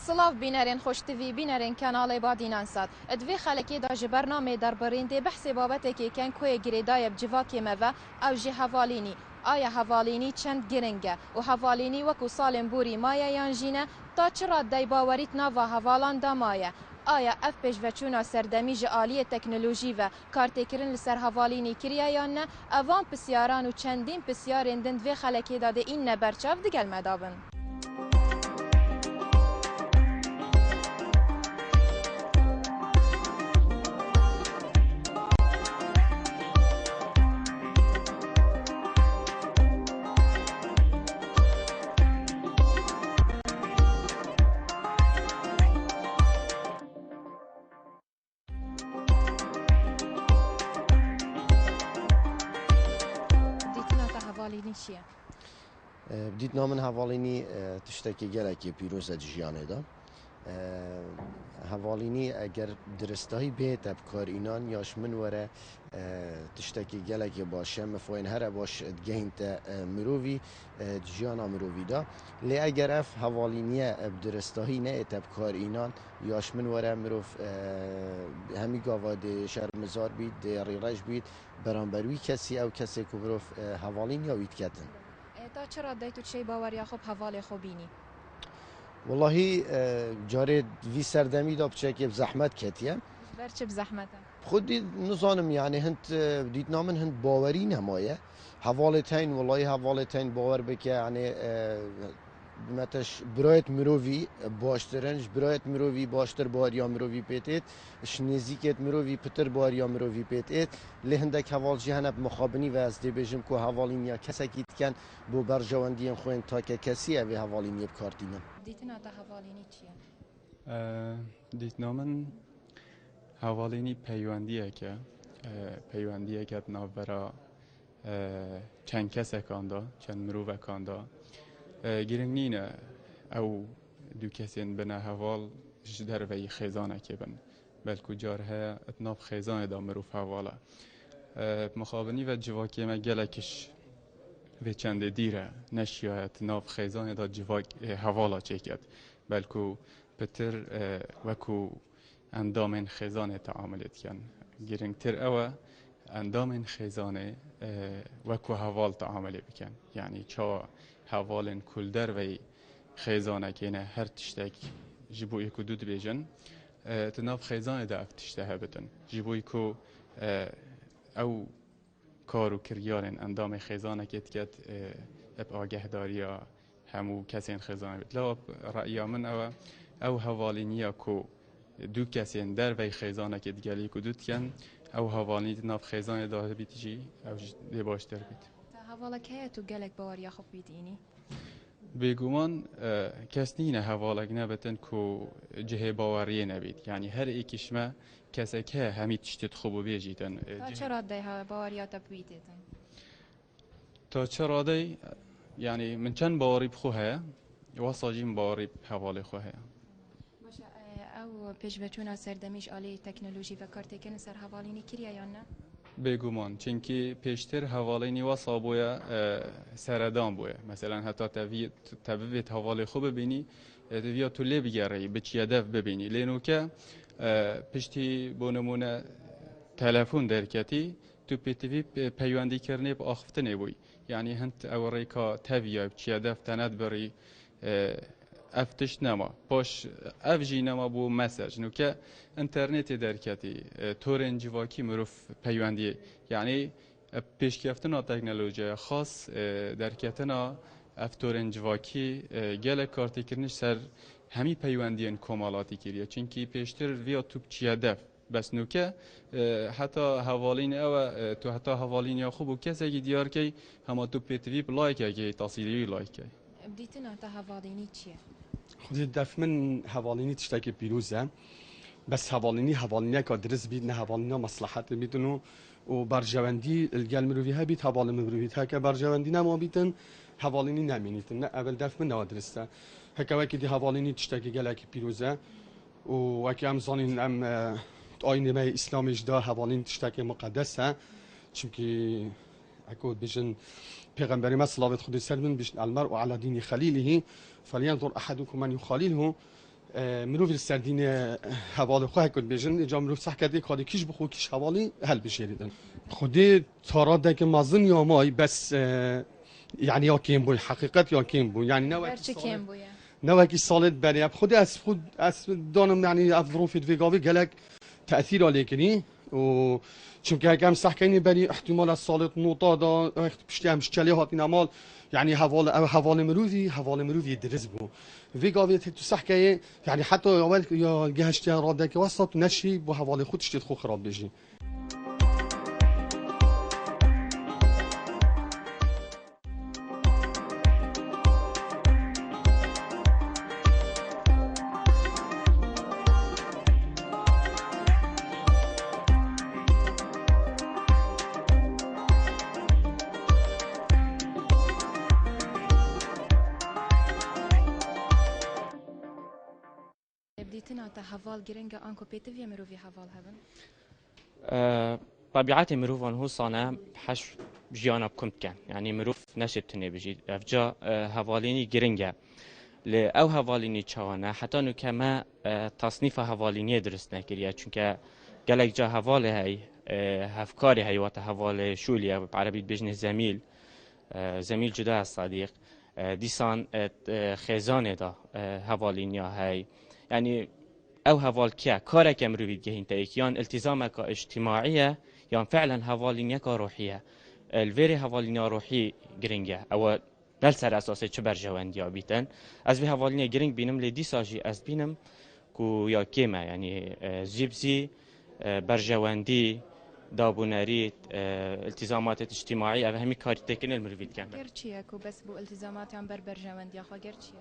سلاف بینرین خوشتوی بینرین کانال بادینان ساد ادوی خلکی دا جی برنامه دربارین دی بحث بابت که کن کوی گریدای بجواکی موا او جی حوالینی آیا حوالینی چند گرنگه و حوالینی وکو سالم بوری مایا یانجینه تا چرا دی باوریت ناوا حوالان دا مایا آیا اف پیش وچونا سردمی جی آلی تکنولوژی و کارتکرین لسر حوالینی کریا یا نه اوان پسیاران و چندین پسیارین دن دوی خلکی داده این نبرچاف دیگل مدابن بديت نامن هواليني تشتكي جلكي بيروزة جيانه دا هواليني اگر درستهی بيت ابكار اینان یاش من وره تشتكي جلكي باشه مفوين هر باش دگهنت مروفي جيانا مروفي دا لی اگر اف هواليني بدرستهی نه ابكار اینان یاش من وره مروف همی گاوا ده شرمزار بید ده ریرج بید برانبروی کسی او کسی که مروف هواليني وید کتن تا چرا دیتو چی باوری خوب حواله خوبینی؟ والله جاره وی سردمی دا بچه که بزحمت کتیه برچه بزحمته؟ خود نظانم يعني هنت بديت نامن هنت باوري نمايه حوالتين والله حوالتين باور بك يعني متش برايت مروفي باشترنج برايت مروفي باشتر باريا مروفي بيتيت شنزيكت مروفي بتر باريا مروفي بيتيت اللي هندك حوال جهنم مخابني و از دي بيجم كو حوالينيا كسكيت كان بو برجواندين خوين تا كسي او حواليني بكارتينم ديتنا تا حواليني چيه ديت نامن حوالینی پیوندیه که ناورا چند کس کاندا چند مروف کاندا گرنگ نینه او دو کسین بنا حوال جدر وی خیزانه که بن بلکو جاره اتناف خیزانه دا مروف حواله مخابنی و جواکی ما گلکش و چند دیره نشیه اتناف خیزانه دا جواک حواله چکت بلکو پتر وکو اندام خزانه تعاملت کن گرنگتر اوه اندام خزانه وکو حوال تعامل بکن یعنی چا حوالن کل در وی خزانه کنه هر تشتک جبوی کو دود بیجن تناف خزانه دا افتشته بتن جبوی کو او کارو کریارن اندام خزانه کت اب آگه داریا همو کسین خزانه بید لا رأی من او حوالینیا کو دو کسین در وی خیزانه که دیگلی کدود کن او حوالینی ناف خیزانه داره بیت جی او دی باشتر بیت تا حواله که تو گلک باوریا خوب بیت اینی؟ بگومان کس نینه حوالک نبتن که جه باوریه نبید یعنی هر ایکش ما کسی که همی تشتید خوبو بیجیدن تا چرا دی باوریا تا بیتیدن؟ تا چرا دی یعنی من چند باوری بخواه واساجیم باوری حواله خواه او پیشوچونا سردمیش آلی تکنولوژی و کارتکن سر حوالینی کریا یا نه؟ بگومان چونکی پیشتر حوالینی واسا بویا سردان بویا مثلا حتی تبویت حوالی خوب ببینی تبویا تو لی بگری به چی هدف ببینی لینو که پشتی بونمونه تلفن درکتی تو پیتوی پیوندی کرنه با آخفته نبوی یعنی هنت اوری که تبویا به چی هدف تند بری افتش نما باش افجی نما بو مسج نو که اینترنت درکتی تورن جواکی مروف پیوندی یعنی پیشکفتنا تکنولوژی خاص درکتنا افتورن جواکی گله کارتی کرنش سر همی پیوندی کمالاتی کریه چونکی پیشتر ویا تو چی هدف بس نو که حتی حوالین او تو حتی حوالین یا خوب و کسی دیار که همه تو پیتوی لایک که تصویری لایک بديتنا تا حواليني چیه؟ خودی دف من حواليني تشتكي بيروزة بس حواليني كدرس بيد نه حواليني مصلحت بيدنو و برجواندي الجال مروفيها بيت حوالي مروفيتها كبرجواندي نما بيتن حواليني نمينيتن نه اول دف من نوادرسته هكا وكي دي حواليني تشتكي جالك بيروزة و وكي ام زانين ام آینه ما اسلامی جدا حوالين تشتكي مقدسه چونكي اكود بيجن پیغمبری ما صلوات خود سر من بيجن المرء على دين خليله فلينظر احدكم من يخالله مروف سردین حواله خواه کد بیشن جا مروف صح کردی کاری کیش بخو کیش حوالی هل بشیریدن خودی تارا دک مازن یا مای بس يعني يا كيم بو حقيقة يا كيم بو يعني برچه کم بویه نوكي صالد بري خود اس دانم يعني ظروف فيغاوي قالك تاثير عليكني و چونكه كم صح كاين بري احتمال الصالد نوطا دا بشتي مش تشلي هاتين مال يعني حوالي مروفي درز بو فيغاوي تو صح كاين يعني حتى اول يا جهشتي رادك وسط نشي بو حوالي خود تشتي خو خراب بيجي بديتنا تا هفال گرنگا آنکو پیتوی مروفی هفال هبن طبيعة مروفان هو صانع حش جيانا بكمت كان يعني مروف نشد تني بجي افجا هفاليني جرينجا او هفاليني تشاوانا حتى انو كما تصنيف هفاليني درسنا كريا چونك قالك جا هفالي هاي هفكاري هاي واتا هفالي شوليا بعربي بجنه زميل جدا الصديق ديسان خزانه دا هفالينيا هاي يعني او هوال كيا كارك مروفيد جهين تايكيان التزامك اجتماعية يان فعلا هوالينيك روحية الفيري هوالينيا روحي جرينجا او بل سر اساسه چه برجوانديا بيتن از به هوالينيا جرينج بينم لدي ساجي از بينم كو يا كيما يعني جيبزي برجواندي دابوناري التزامات اجتماعية او همي كاري تكن المروفيد كان گرچیه کو بس بو التزامات هم برجواندی خو گرچیه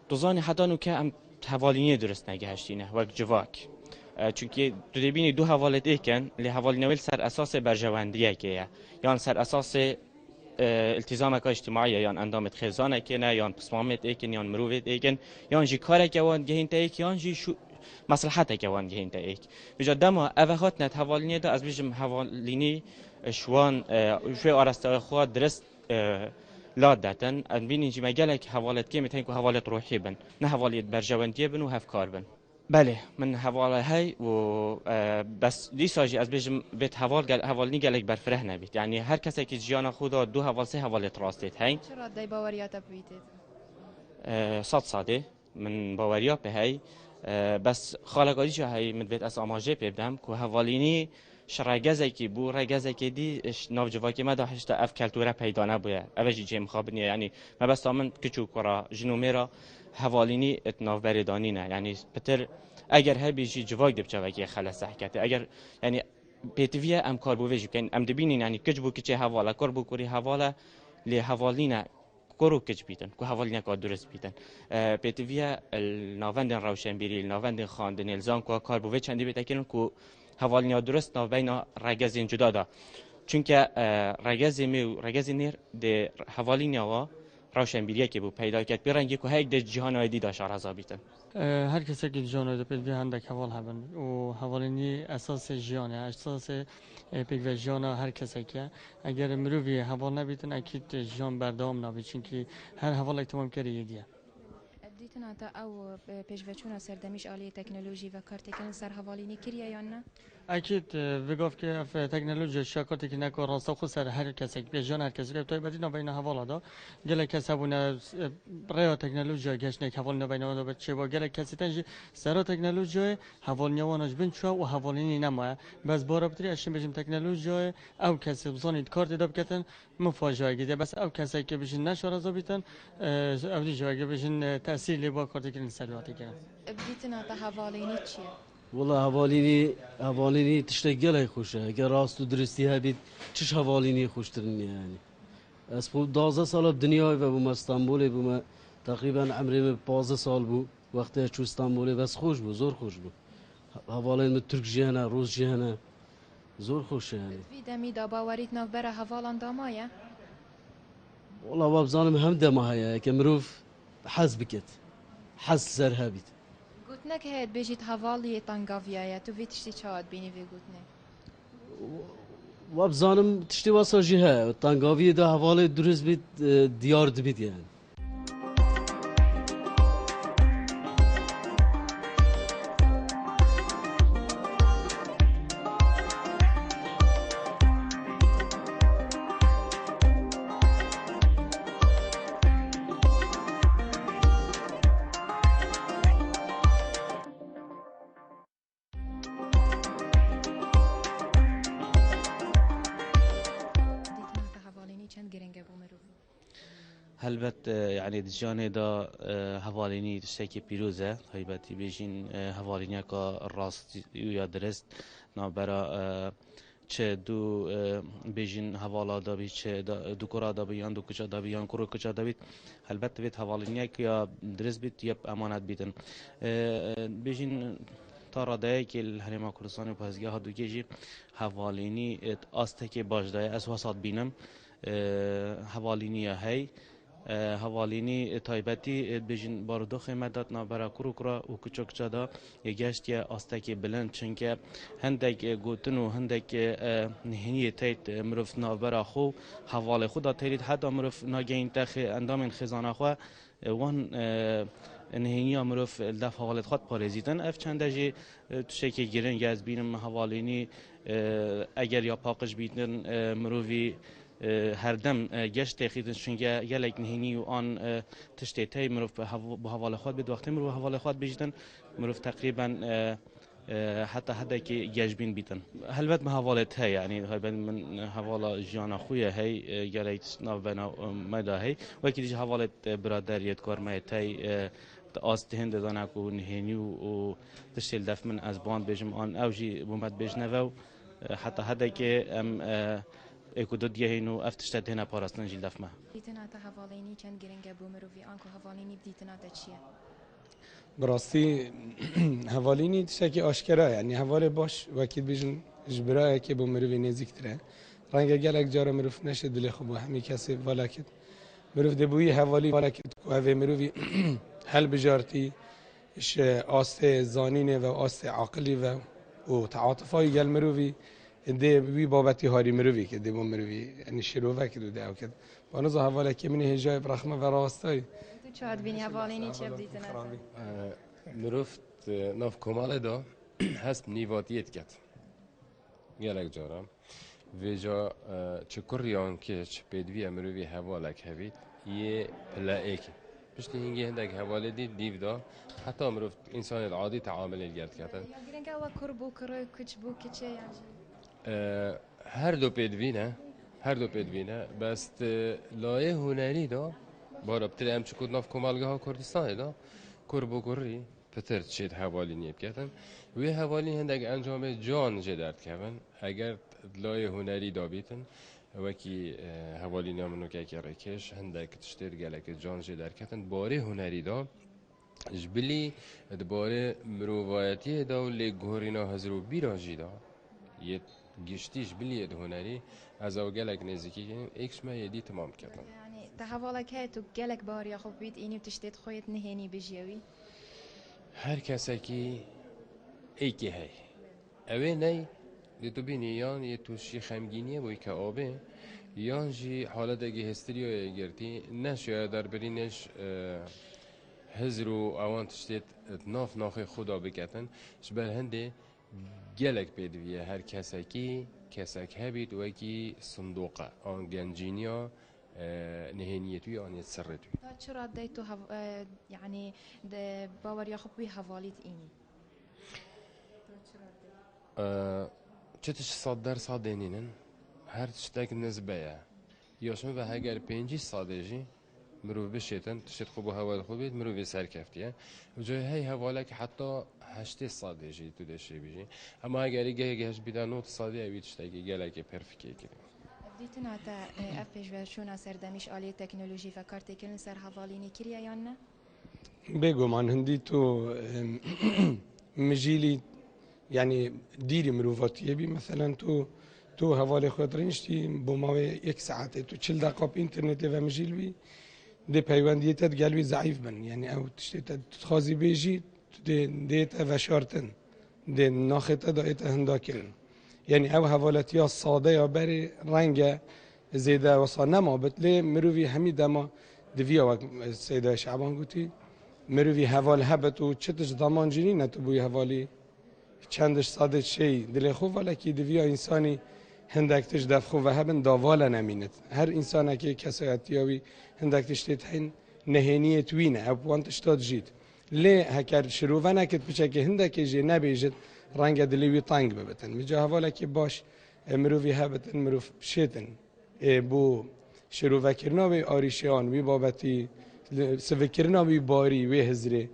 دوزانی حتی نو که ام حوالینی درست نگهشتینه وقت جواک چونکه تو دبینی دو حوالت ایکن لی حوالینویل سر اساس برجواندیه که یان سر اساس التزامک اجتماعی یان اندامت خزانه کنه یان پسمامت ایکن یان مروفت ایکن یان جی کارک یوان گهین تا ایک یان جی شو مصلحتک یوان گهین تا ایک بجا دما اوهات نت حوالینی دا از بیشم حوالینی شوان شوی آرسته خود درست لا داتن بینی جی مجالك حوالت كيمت هنكو حوالت روحي بن نه حوالت برجواندية بن و هفكار بن بله من حواله هاي و بس دي ساجي از بيجم بيت حوالني قالك برفره نبيت يعني هر كسي كي جيانا خودا دو حوال سه حوالت راستيت هاي چرا دای باوريات بويتت صد صاده من باوريا به هاي بس خالقادي جا هاي من بيت اس اماجه بيبدم كو حواليني شرایگزی که بو رایگزی که دی ناو جواکی ما داشته اف کلتوره پیدا نبوده اوجی جیم خابنیه یعنی ما بس تامن کچوک را جنومیرا حوالینی اتناف بردانی نه یعنی بتر اگر هر بیشی جواک دب جواکی خلاص حکته اگر یعنی پیتویه ام کار بو وجو کن ام دبینین یعنی کج بو کچه حواله کار بو کوری حواله لی حوالینه کرو کج بیتن کو حوالینه کار درست بیتن پیتویه ناوندن روشنبیری ناوندن خواندن الزام کو کار بو چندی بتکن کو حوالینیا درست نو بین رگزین جدا دا چونکه رگزی نیر ده حوالینیا و روشنبیریه که بو پیدا کرد برنگی که هیچ ده جهان آیدی داشت رضا بیتن هر کسی که جهان آیدی پیدا هندک حوال هبن و حوالینی اساس جهانه اساس پیدا جهان هر کسی که اگر مروی حوال نبیتن اکید جهان بردام نبی چونکه هر حوال احتمال کردی دیه دیتنا تا او پیشوچونا سردمیش آلی تکنولوژی و کارتکن سر حوالینی کریه یا نه؟ اكيد بيقف كيف تكنولوجيا شاكوت كي نكو راسو خسر هر كسك بيجون هر كسك توي بدينا بين حوالا دا قال كسبونا ريو تكنولوجيا جشنك حوالنا بيننا بتشي وقال كسيتنجي سرو تكنولوجيا حوالني وانش بنشوا وحوالني نما بس بورا بتري اشم بجم تكنولوجيا او كسب زوني كارت داب كتن مفاجاه جديده بس او كسك كي بجن نشور زابيتن او دي جوا بجن تاثير لي با كارت كي نسلواتي كده بديتنا تا حوالینی چیه؟ والله حوالینی تشتغل خوشه اگر راست و درستی هبید چش حوالینی خوشترنی یعنی از خود 12 سال دنیای و بوم استانبول بوم تقریبا عمرم 15 سال بود وقتی چو استانبول بس خوش بود زور خوش بود حوالین ترک جهنه روز جهنه زور خوشه یعنی ویدمی دا باوریت ناف بره حوالان دامایه؟ والله وابزانم هم دماهایه که مروف حز بکت حز سر هبید گوتنک هید بیجید حوالی تنگاویایه تو ویتشتی چاد بینی وی گوتنه وابزانم تشتی واسا جهه تنگاوی دا حوالی درست بید دیار دبید یعنی هلبت يعني دجانه دا هوالینی تشتکی پیروزه هیبتی بیشین هوالینی که راست یا درست نابرا چه دو بیشین حوالا دا بی چه دو کرا دا بیان دو کجا دا بیان کرو کجا دا بیت البته بیت حوالینی که یا درست بیت یا امانت بیتن بیشین تارادایی که الهرم کردستان و پزگاه ها دو کیجی حوالینی آسته که باش دای از وسط بینم حوالینی هی حوالینی تایبتی بیشین باردو خیمت نابرا کرو کرا و کچک چدا یگشت یا آستکی بلند چنکه هندک گوتن و هندک نهینی تایت مروف نابرا خو حوال خدا تایید حتی مروف ناگین تخ اندام خزانه خو وان نهینی مروف دفع حوالت خود پارزیدن اف چند جی تشکی گیرن گز بینم حوالینی اگر یا پاکش بیتن مروفی هر دم گشت خیلی چونکه یلک نهینی و آن تشتیتی مروف به حوال خود بید وقتی مروف حوال خود بیشتن مروف تقریبا حتی حدا که گشبین بیتن هلبت به حوالت هی یعنی من حوال جانا خویه هی یلک ناو بنا مدا هی و کی دیگه حوالت برادریت کار مایت هی آست هند دانا کو نهینی و تشتیل دف من از باند بیشم آن اوجی بومد بیش نو حتی حدا که اکودو دیه اینو افتشت هنا پاراستن جیل دفمه. دیتنا تا حوالینی چند گرینگه بومروی آنکو حوالینی دیتنا تا چیه؟ براستی حوالینی تشکی آشکاره یعنی حواله باش وکیل بیشن جبرای که بومروی نزدیکتره. رنگ گلک جاره مروف نشه دل خوب و همی کسی ولکت مروف دبوی حوالی ولکت کوه مروی حل بجارتی اش آست زانینه و آست عقلی و تعاطفای گل مروی ده وی بابتی هاری مروی که ده مروی یعنی شروع که ده اوکد بانوز حواله که من هجای برخمه و راستای تو چاد بینی حوالینی چه بدیتن مروفت ناف کمال دا هست نیواتیت کت گلک جارم ویجا چه کریان کش بدوی مروی حوالک هوید یه پلائک پشتی هنگی هندک حواله دیو دا حتی مروف انسان العادی تعامل الگرد کتن یا گرینگه و کربو کرای کچ بو کچه یعنی هر دو پدوینه بس لایه هنری دا بارا بتر ام چکود ناف کمالگه ها کردستان دا کربو کری پتر چید حوالی نیب کردن و حوالی هندگ انجام جان جدرد کردن اگر لایه هنری دا بیتن وکی حوالی نامنو که رکش هندگ تشتیر گله که جان جدرد کردن باره هنری دا جبلی باره مروایتی دا و لگورینا هزرو بیراجی دا یه گشتیش بلیه هنری از او گلک نزدیکی ایکس ما یدی تمام کردن یعنی تحولک هی تو گلک باریا خوب بید اینی تشتید خویت نهینی بجیوی هر کسی که ایکی هی اوه نی دی تو بینی یان یه توشی خمگینیه بوی که آبه یان جی حالت اگه هستریو گرتی نشاید در برینش هزرو اوان تشتید ناف ناخی خدا بکتن جبر هنده گلک بدویه هر کسی که کسک هبید و کی صندوقه آن گنجینیا نهنیتوی آن یتسرتوی. تا چرا دیتو یعنی باور یا خوب بی حوالیت اینی؟ چتش صد دینینن هر تشتاق نسبیه یاشون و هگر 5 سادهجی مروف بشیتن تشت خوب و حوال خوبید مروف سرکفتیه و جای هی حواله که حتی 8 سادهجی تو دشتی بیجی اما اگر گهش بیدا 9 ساده اوید تشتاقی گله که پرفیکه کنیم دیتنا تا افش ورشون سردمیش آلی تکنولوژی و کار تکنن سر حوالینی کریه یا نه؟ بگو من هندی تو مجیلی یعنی دیری مروفاتیه بی مثلا تو حواله خود رنشتی با ما 1 ساعته تو 40 دقیقه اینترنت و مجیل بی ده پیوندیتت گلوی ضعیف بن یعنی او تشتیت تخازی بیجی دیت و شارتن ده ناخته دایت هندا کرن یعنی او حوالتی ساده یا بری رنگ زیده و صانه ما بتله مروی همی دما دویا و سیده شعبان گوتی مروی حوال هبت و چتش ضمان جنی نتو بوی حوالی چندش ساده شی دل خوب ولی که دویا انسانی هندکتش دفخو و هبن داوالا نمینت هر انسان که کسایتیاوی هندکتش تین نهینی توینه او وانتش داد جید لی هکر شروع نکت بچه که هندکی جی نبیجد رنگ دلیوی تانگ ببتن میجا حوالا که باش مروفی هبتن مروف شیتن بو شروع وی آریشیان وی بابتی سفکرنا وی باری وی هزری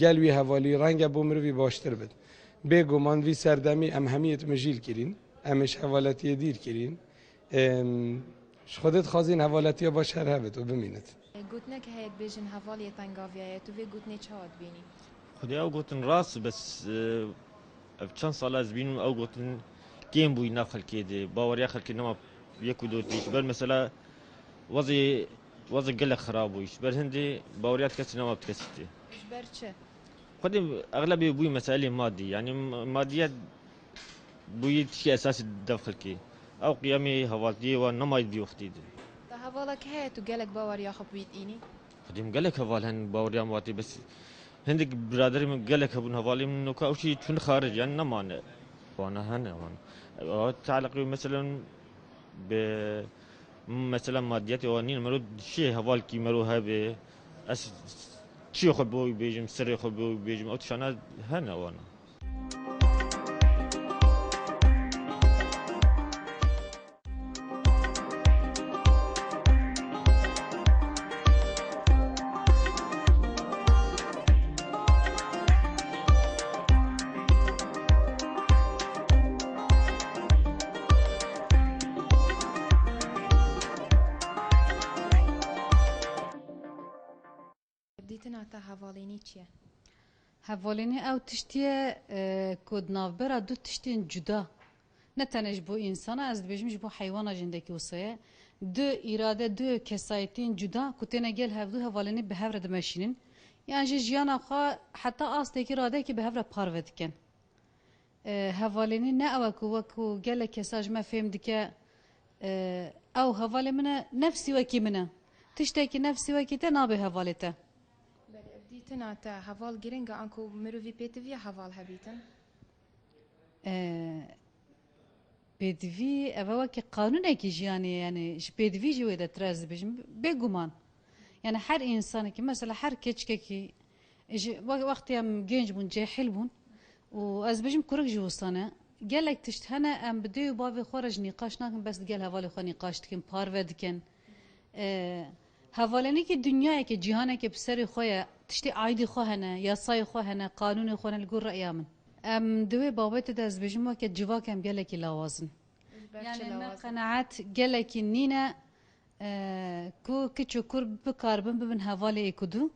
گل وی حوالی رنگ بو مروی باشتر بد بگو من وی سردمی ام همیت مجیل کرین امش حوالتی دیر کرین خودت خازین حوالتی باش هر هبت و ببینید گوتنك هيك بيجن هفالية تنقافيا تو في گوتني چهاد بيني خدي او قوتن راس بس چند سال از بینم او قوتن کیم بوی نخل کیده باوریا خل کی نما یک و دو تیش بر مثلا وضع قلق خراب ويش بر هندي باوريات كسي نما بتكسيتي جبر چه خدي اغلبيه بوي مسائل مادي يعني ماديات بوي شيء اساسي دخل كي او قيامي هوالتي ونما يدي وقتي تا هفالك هي تو قالك باور يا خبيت إني خدي مقلك هوال هن باوريا مواتي بس هندك برادري مقلك هبون هوالي من نوكا او شيء تكون خارج يعني نما وانا هنا وانا تعلق مثلا ب مثلا ماديات وانين مرود شيء هوال كي مرو هبه اس شيء خبوي بيجم سري خبوي بيجم او تشانا هنا وانا بديتنا تا هفاليني چيه هفالینی او تشتیه کود نافبرا دو تشتین جدا نه تنش بو انسان از بیشمش بو حیوان جندکی وسایه دو اراده دو کسایتین جدا کتنه گل هفدو هفالینی به هفره دمشینین یعنی جیانا خوا حتی آستکی راده که به هفره پارود کن هفالینی نه اوکو وکو گل کساج ما فهم دکه او هفالی منه نفسی وکی منه تشتکی نفسی وکی تا نابه هفالیته بديتنا تا هفال جرينجا انكو مروفي بيتفيا هفال هبيتن بدوی اوه که قانونه که جیانی یعنی بدوی جوی ده تراز بجم بگمان یعنی هر انسانی که مثلا هر کچکه که وقتی هم گنج بون جاهل بون و از بجم کرک جوستانه گلک تشت هنه ام بدیو باوی خورج نقاش نکن بس گل حوالی خو نقاش دکن پارو دکن حوالنی که دنیایی که جهانی که بسری خواه تشتی عایدی خواه هنه یاسای خواه هنه قانون خواه هنه لگور رأی من ام دوی بابت دست بجم که جواکم گلکی لوازن یعنی ما قناعت گلکی نینه کو کچو کور بکاربن ببن حوالی اکدو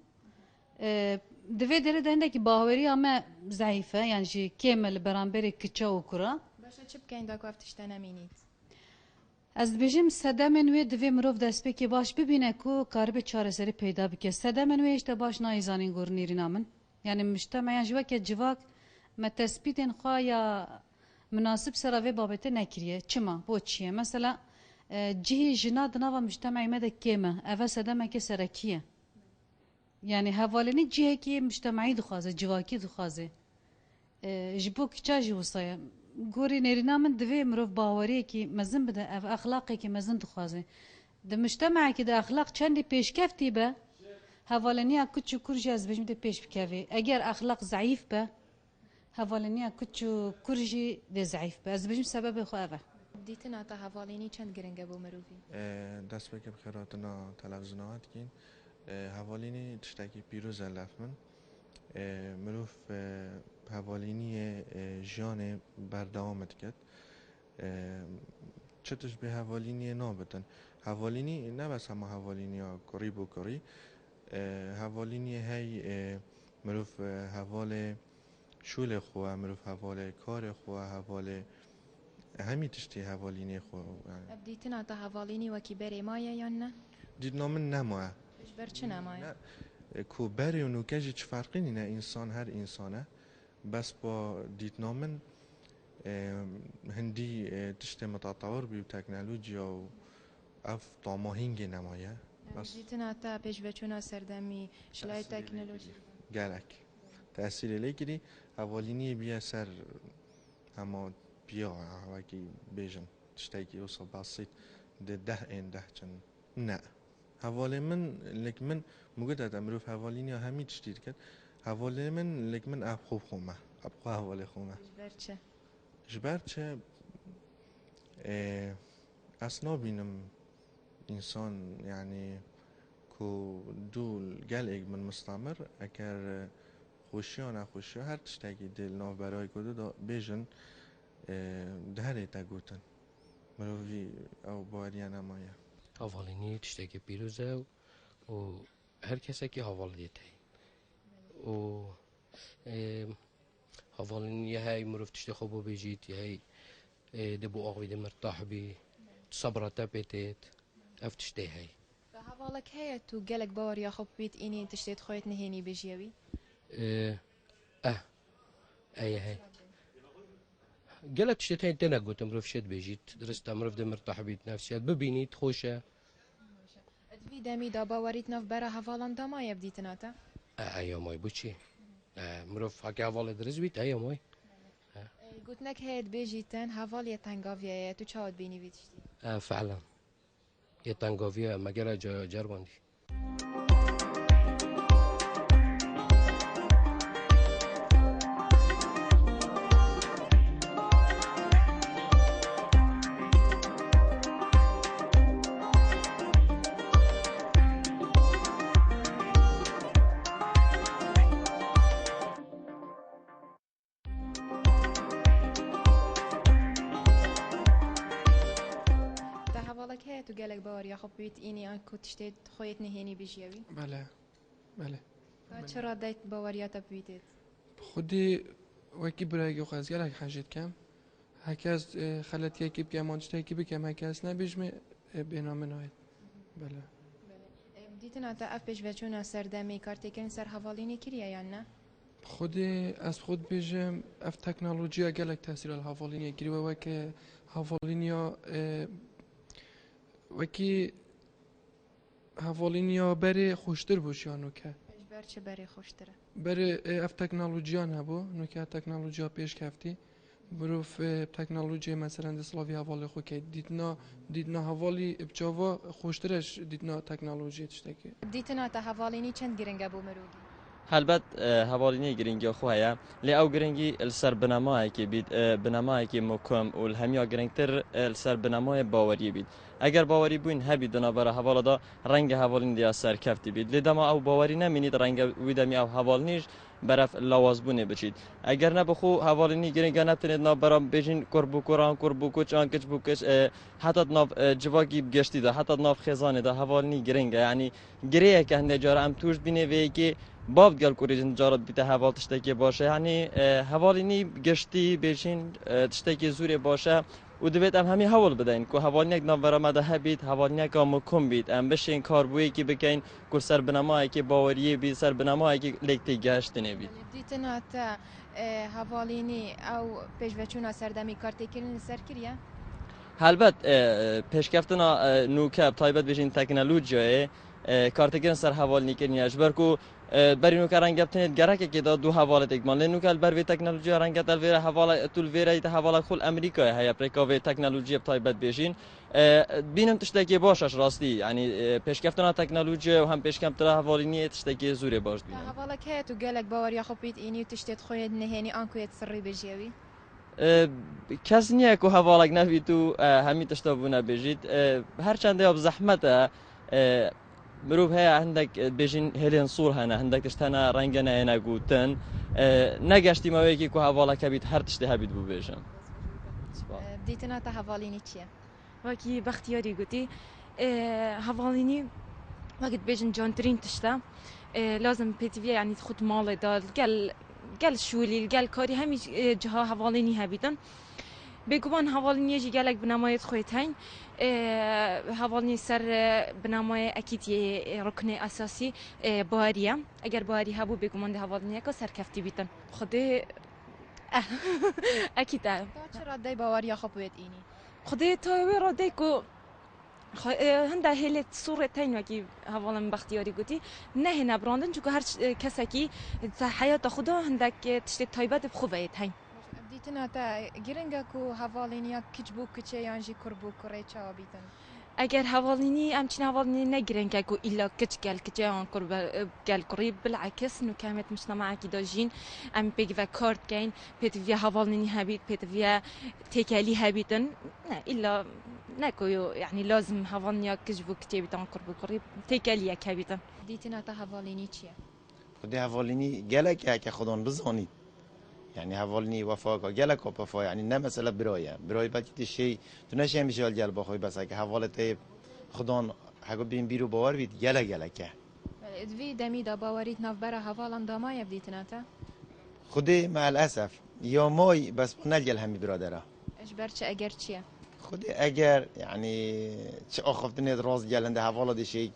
دوی داره دنده که باوری اما ضعیفه یعنی جی کامل برانبری کچا و کرا باشه چه بکن دا که افتشته نمینید از بجم صدامن وی دوی مروف دست بکی باش ببینه کو کارب چاره سری پیدا بکه صدامن وی اشته باش نایزانین گور نیرینامن یعنی مجتمع جوا که جواک ما تثبیتن خواه یا مناسب سراوی بابته نکریه چما بو چیه مثلا جهی جنا دناوا مجتمعی مده کمه اوه صدامه که سرکیه یعنی حوالینی جهه که مجتمعی دخوازه جواکی دخوازه جبو کچا جوستایه گوری نیرینا من دوی مروف باوریه که مزن بده او اخلاقی که مزن دخوازه ده مجتمعی که ده اخلاق چندی پیش کفتی به حوالینی کچو کرجی از بجم ده پیش بکوی اگر اخلاق ضعیف به حوالینی کچو کرجی ده ضعیف به از بجم سبب خواه دیتنا تا حوالینی چند گرنگه بو مروفی دست بکم خیراتنا تلویزیونات کین حوالینی تشتاکی پیروز لفمن مروف حوالینی جان بردوامت کرد چطش به حوالینی نابتن حوالینی نه بس همه حوالینی ها کری بو کری حوالینی های مروف حوال شول خواه مروف حوال کار خواه حوال همی تشتی حوالینی خواه ابدیتنا تا حوالینی وکی بری مایه یا نه؟ دید نامن نمایه بر چه نمایه؟ کو بری و نوکجی چه فرقی نه انسان هر انسانه بس با دیتنامن هندی تشت متطور بی تکنولوژیا و اف طاماهینگ نمایه بس دیتنا تا پیش بچونا سردمی شلای تکنولوژی گلک تأثیر لیکری اولینی بیا سر اما بیا وکی بیجن تشتاکی وصل بسيط ده این ده چن نه حوالی من لک من موجود امروز حوالینی همی تشتید کرد حوالی من لک من ابخو خومه ابخو حوالی خومه جبر چه اصلا بینم إنسان يعني كو دول قلق من مستمر أكر خوشیان خوشی هر تشتگی دل ناف برای کدو دا بیجن دهره تا گوتن مروی او باریان امایه هاوالینی تشتگی پیروزه و هر کسی که هاوالی تایی و هاوالینی هاي مروف تشتي خوبو بيجيت هاي دبو آقوي مرتاح بي صبرة بيتت اف تشتي هاي هاوالك هي تو قالك باور يا خب بيت إني تشتيت خويت نهيني بيجيوي هاي قالك تشتي هاي تنا قلت مروف شد بيجيت درست مروف دي مرتاح بيت نفسيات ببينيت خوشة ادوي دامي دا باوريت ناف برا هاوالان دا ما يبدي تناتا ايا ماي بوشي مروف حكي هاوال درس بيت ايا ماي قلت لك هيد بيجيتن هاوال يتنقافيا تو تشاود بيني بيتشتي فعلا يتنقافيا مجرى جرباندي تو قالك باور يا خب بيت إني أنكو تشتيت خويت نهيني بيجيوي بله چرا دايت باورياتا بيتت خودی وکی برای خواه گلک حاجت کم هکاز خلط یکی بکم آنچه یکی بکم هکاز نبیجم بنام ناید بله دیتنا تا اف پیش وچونا سردمی کارتکن سر حوالینی کریه یا نه خودی از خود بیجم اف تکنولوژیا گلک تاثیر الحوالینی گری و وکی حوالینیا وکی حوالینیا بری خوشتر بوشیانو که بر چه بری خوشتره بری اف تکنولوژیا نبو نوکه تکنولوژیا پیش کفتی بروف تکنولوژی مثلا دسلاوی حوالی خو که دیدنا حوالی بجاوا خوشترش دیدنا تکنولوژی تشتکی دیتنا تا حوالینی چند گرنگه بو مروگی هەلبەت هەواڵینی گرنگی خۆ هەیە لێ ئەو گرنگی لەسەر بنەمایەکی بیت بنەمایەکی مکۆم و هەمیە گرنگتر لەسەر بنەمایە باوەری بیت ئەگەر باوەری بووین هەبی دنابەرە هەواڵەدا ڕەنگە هەواڵین دیا سەرکەفتی بیت لێ دەما ئەو باوەری نەمینیت ڕەنگە ویدەمی ئەو هەواڵنیش بەرەف لاوازبوونێ بچیت ئەگەر نەبخۆ هەواڵینی گرنگە نەتنێت ناوبەرە بێژین کوڕبووکۆڕان کوڕبووکۆ چان کچ بوو کچ حتت ناو جواکی گەشتیدا حتت ناو خێزانێدا هەواڵنی گرنگە یعنی گرەیەکە هەندێک جارە ئەم توش بینێوەیەکی باب گل کوریجن جارت بیت هەواڵ تشتێکی باشە یعنی هەواڵینی گەشتی بێژین تشتێکی زورێ باشە و دەبێت ئەم هەمی هەوڵ بدەین کو هەواڵنیەک ناوبەرەمەدا هەبیت هەواڵنیەکە مکۆم بیت ئەم بشین کاربوویەکی بکەین کور سەر بنەمایەکی باوەریە بیت سەر بنەمایەکی لێکتی گەشتنێ بیت دیتنا تا هەواڵینی ئەو پێشڤەچوونە سەردەمی کارتێکردن سەر کردە هەلبەت پێشکەفتنە نوکە تایبەت بێژین تەکنەلوژیایە کارتێکردن سەر هەواڵنیکردنیە ژبەر و برینو که بتنید گرک که دو حوالت اگمان لنو که البر وی تکنولوژی رنگت الویره حواله طول ویره ایت حواله خل امریکا هیا پرکا وی تکنولوژی بتایبت بیشین بینم تشتکی باشش راستی یعنی پیشکفتن تکنولوژی و هم پیشکفتن حوالینی تشتکی زوره باش بینم حواله که تو گلک باوری خوبیت اینی و تشتت خوید نهینی آنکویت سری بجیوی کس نیه که حوالک نفی تو همی تشتابونه بجید هرچند یا زحمته مروف هيا عندك بيجين هيلين صور هنا عندك تشتنا رنجنا هنا قوتن نجاشتي ما ويكي كو هوالا كبيت هر تشتها بيت بو بيجن بديتنا تا هواليني چيه وكي باختياري قلتي هواليني وقت بيجن جانترين تشتا لازم بيتفيا يعني تخد مال دال قال شولي قال كاري همي جها هواليني هبيتن بگوان هوالینی جی گلک بنامایت خویت هین هوالینی سر بنامای اکیدی رکن اساسی باریه اگر باری هبو بگوان ده هوالینی که سرکفتی بیتن خودی اکیده چرا دی باوری خوبیت اینی خودی تایوی را دی کو هنده هیلت صورت تین وکی هوالم بختیاری گویی نه نبراندن چون هر کسی که حیات خدا هنده که تشت تایبت بخوبیت هین دیتنا تا گرنگا کو هوالینیا کچ بو کچه یانجی کربو کره چا بیتن اگر هوالینی امچین هوالینی نگیرن که کو ایلا کچ گل کچ آن قرب گل قریب بالعکس نو کامت مجتمع کی داجین ام بيج و کارت کین پت وی هوالینی هبید پت وی تکالی هبیدن نه الا نكو يعني لازم هوالنيا كجبو كتابي تنقرب قريب تكاليا كابيتا ديتنا تا هواليني چیه؟ خدي هواليني جالك هكا خدون بزوني يعني هوالني وفاقا جالك وبفا يعني نه مثلا براي باتي شيء تنشي مشال جال بخوي بس هكا هوالته خدون هكو بين بيرو باور بيت جالك ادوي دمي دا باوريت نافبرا هوالان داما يبديتنا تا خدي مع الاسف يومي بس نلجل همي برادرها اجبر چه اگر چیه؟ خدي اگر يعني چه اخفتني راس جلنده حوالا دي شيء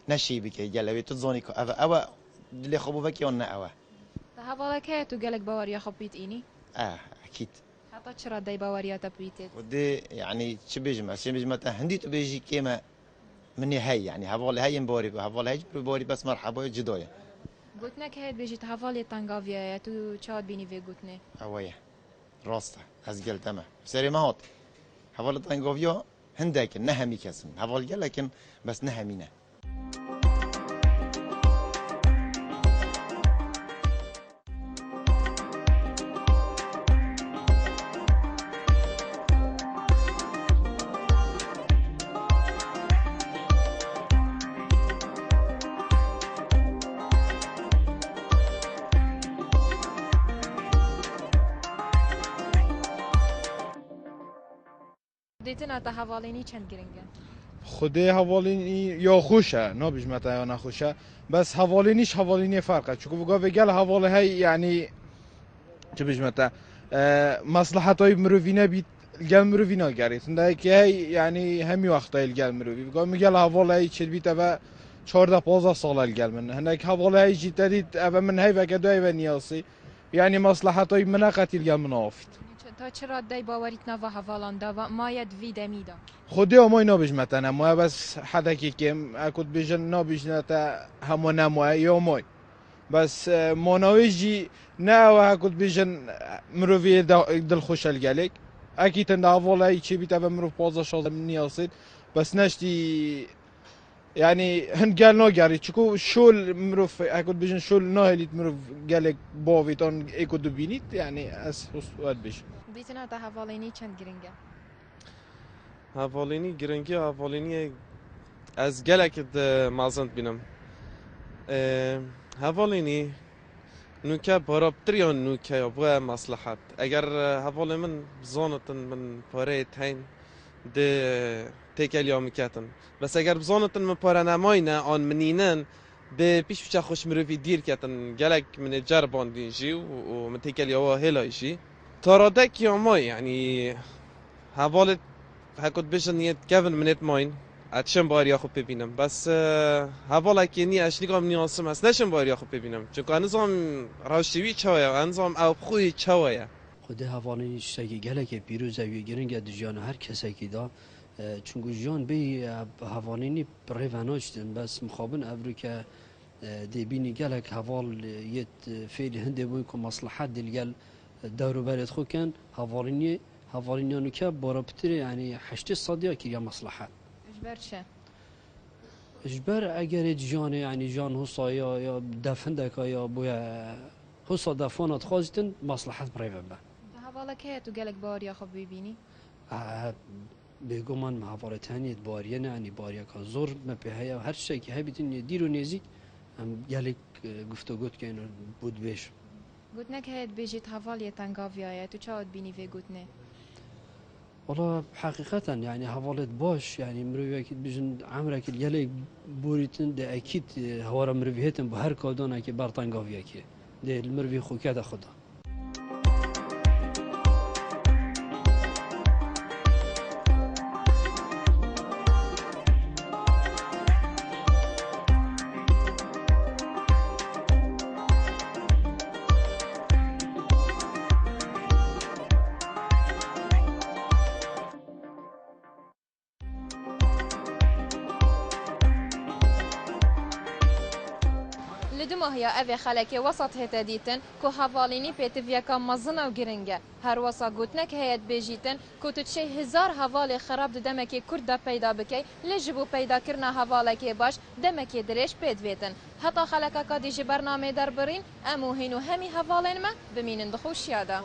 نشي بكي جلوي تزوني كو او اللي خبو بكي ونا او هوالا که تو گلک باوریا خب بیت اینی؟ اكيد حتى چرا دای باوریا تبيتت؟ خدي يعني چه بيجمع هندي تو بيجي كيما مني هاي يعني حوالا هاي مباري حوالا هاي باري بس مرحبا جدايه گوتنه که هید بیجی حوالی تنگاویا تو چاد بینی وی گوتنه؟ اوه راسته از گل تمام سري ما هات حوالا تنگاویا هندك نهمي كسم حوال قال لكن بس نهمينا دیتنا تا هوالینی چند گرنگه؟ خودی هوالینی یا خوشه نابیش متا یا نخوشه بس هوالینیش هوالینی فرقه چون بگا بگل حواله های یعنی چه بیش متا مصلحت های مروی نبید گل مروی نگری تنده که هی یعنی همی وقت های گل مروی بگا میگل حواله های چه بیت و 14-15 سال گل من هنک حواله های جیت دید و من هی و کدوی و نیاسی یعنی مصلحت های من قتیل گل من آفید تا چرا دای باوریت نوا هوالاندا و ماید وی دمیدا خودی همای نابیش متنه ما بس حدا کی کم اکود بیشن نابیش نتا همون نموه یا مای بس مناویجی نه و اکود بیشن مروی دل خوشل گلک اکی تنده حوالایی چی بیت و مروف 15 نیاسید بس نشتی يعني هنقال نوغاري تشكو شول مروف اكود بيجن شول ناهليت مروف قالك باويتون ايكو دوبينيت يعني اس واد بيش دیتنا تا هوالینی چند گرنگه؟ هوالینی گرنگی هوالینی از گلک مازند بینم هوالینی نوکه برابتریان نوکه یا بوه مصلحت اگر هوالی من بزانتن من پاره تین ده تکلیا میکتن بس اگر بزانتن من پاره نماینه آن منینن ده پیش بچه خوش مروفی دیر کتن گلک من جربان دینجی و من تکلیا و هلایشی تارادك يا ماي يعني هوالت هكود بيشن يت كيفن منت ماين اتشن بار ياخو ببینم بس هوالك ني اشنيگام نیاسم است نشن بار ياخو ببینم چون انزام راشتوی چاویا انزام او خوی چاویا خود هوالنی شتاگی گلک پیروز اوی گرنگ دجان هر کسی کی دا چون جان بی هوالنی پریوناشتن بس مخابن افریقا دی بینی گلک هوال یت فعل هنده بو کو مصلحت دلگل دارو برد خو کن هوالینیانو که بارابتر يعني 8 صديا كيا مصلحة اجبر چه؟ اجبر اگر جان يعني جان حسا یا دفندك یا بويا حسا دفانات خواستن مصلحة بريفه با هوالا که تو گلک باریا خب ببینی؟ بگو من هوالتانیت باریا نه يعني باریا که زور مپهیا هر شيء که هبیتن دیرو نزی هم گلک گفتگوت که اینو بود بیش گوتنه که هید بیجید هوالی تنگاویایه تو چاود بینی وی گوتنه؟ والله حقيقة يعني هوالت باش يعني مروي أكيد بيجن عمرك الجلي بوريتن ده أكيد هوارا مرويهتن بهر كودونا كي بارتانغافيا كي ده المروي خو كذا خدا لدماهیا اوی خلکی وسط هتا دیتن که حوالینی پیتویا که مزنه و گرنگه هر وسا گوتنک هیت بیجیتن که تچه هزار حوال خراب دمکی کرد دا پیدا بکی لجبو پیدا کرنا حوالکی باش دمکی درش پیدویتن حتی خلکا که دیجی برنامه در برین امو هینو همی حوالین ما بمینن دخوش یادا